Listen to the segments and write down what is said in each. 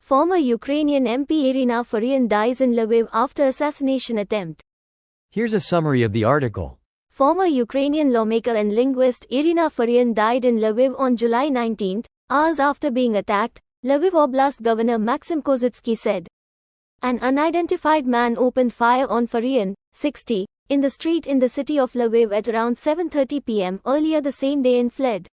Former Ukrainian MP Iryna Farion dies in Lviv after assassination attempt. Here's a summary of the article. Former Ukrainian lawmaker and linguist Iryna Farion died in Lviv on July 19, hours after being attacked, Lviv Oblast Governor Maxim Kozitsky said. An unidentified man opened fire on Farion, 60, in the street in the city of Lviv at around 7:30 p.m. earlier the same day and fled.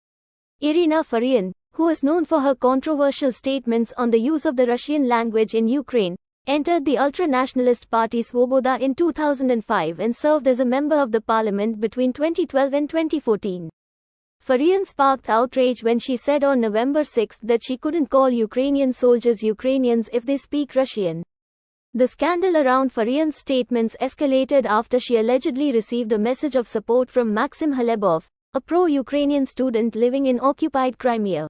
Iryna Farion, who is known for her controversial statements on the use of the Russian language in Ukraine, entered the ultra-nationalist party Svoboda in 2005 and served as a member of the parliament between 2012 and 2014. Farion sparked outrage when she said on November 6 that she couldn't call Ukrainian soldiers Ukrainians if they speak Russian. The scandal around Farion's statements escalated after she allegedly received a message of support from Maxim Halebov, a pro-Ukrainian student living in occupied Crimea.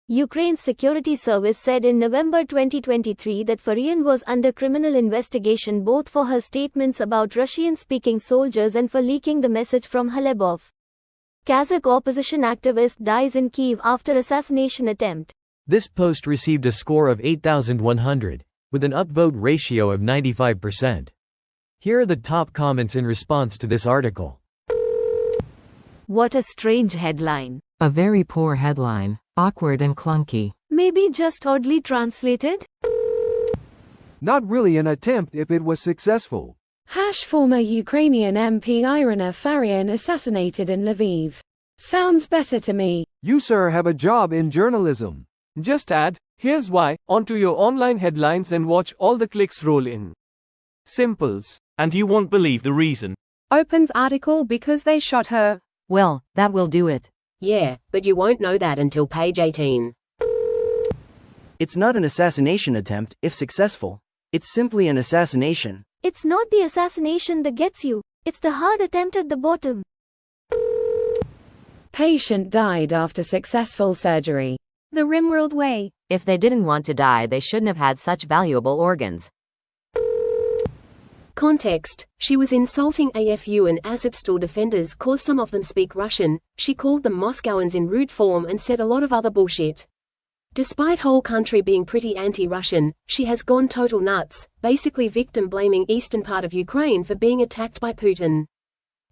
Ukraine's security service said in November 2023 that Farion was under criminal investigation both for her statements about Russian-speaking soldiers and for leaking the message from Halebov. Kazakh opposition activist dies in Kyiv after assassination attempt. This post received a score of 8,100, with an upvote ratio of 95%. Here are the top comments in response to this article. What a strange headline. A very poor headline. Awkward and clunky. Maybe just oddly translated? Not really an attempt if it was successful. Former Ukrainian MP Iryna Farion assassinated in Lviv. Sounds better to me. You, sir, have a job in journalism. Just add, here's why, onto your online headlines and watch all the clicks roll in. Simples. And you won't believe the reason. Opens article because they shot her. Well, that will do it. Yeah, but you won't know that until page 18. It's not an assassination attempt, if successful. It's simply an assassination. It's not the assassination that gets you, it's the hard attempt at the bottom. Patient died after successful surgery. The Rimworld way. If they didn't want to die, they shouldn't have had such valuable organs. Context: she was insulting AFU and Azovstal defenders cause some of them speak Russian, she called them Moscowans in rude form and said a lot of other bullshit. Despite whole country being pretty anti-Russian, she has gone total nuts, basically victim-blaming eastern part of Ukraine for being attacked by Putin.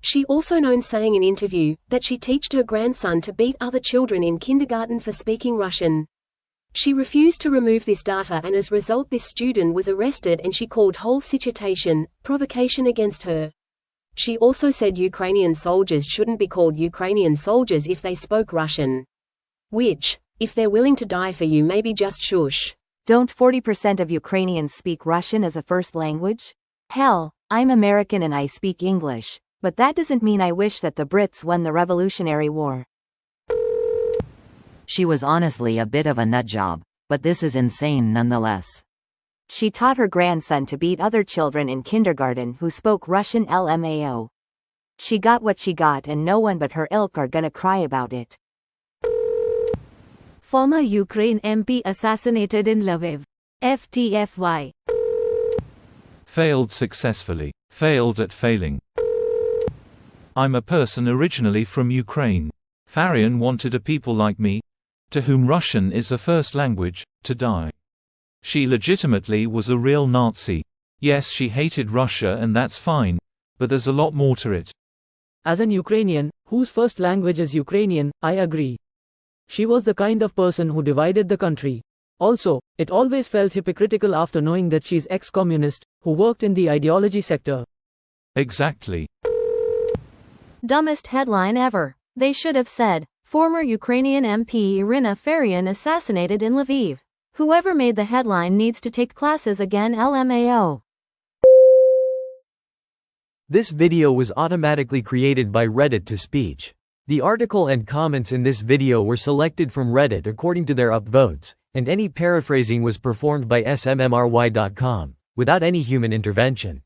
She also known saying in interview, that she teached her grandson to beat other children in kindergarten for speaking Russian. She refused to remove this data and as a result this student was arrested and she called whole situation, provocation against her. She also said Ukrainian soldiers shouldn't be called Ukrainian soldiers if they spoke Russian. Which, if they're willing to die for you, maybe just shush. Don't 40% of Ukrainians speak Russian as a first language? Hell, I'm American and I speak English, but that doesn't mean I wish that the Brits won the Revolutionary War. She was honestly a bit of a nutjob, but this is insane nonetheless. She taught her grandson to beat other children in kindergarten who spoke Russian LMAO. She got what she got and no one but her ilk are gonna cry about it. Former Ukraine MP assassinated in Lviv. FTFY. Failed successfully. Failed at failing. I'm a person originally from Ukraine. Farion wanted a people like me, to whom Russian is a first language, to die. She legitimately was a real Nazi. Yes, she hated Russia and that's fine, but there's a lot more to it. As an Ukrainian, whose first language is Ukrainian, I agree. She was the kind of person who divided the country. Also, it always felt hypocritical after knowing that she's ex-communist, who worked in the ideology sector. Exactly. Dumbest headline ever. They should have said, former Ukrainian MP Iryna Farion assassinated in Lviv. Whoever made the headline needs to take classes again LMAO. This video was automatically created by Reddit to speech. The article and comments in this video were selected from Reddit according to their upvotes, and any paraphrasing was performed by smmry.com, without any human intervention.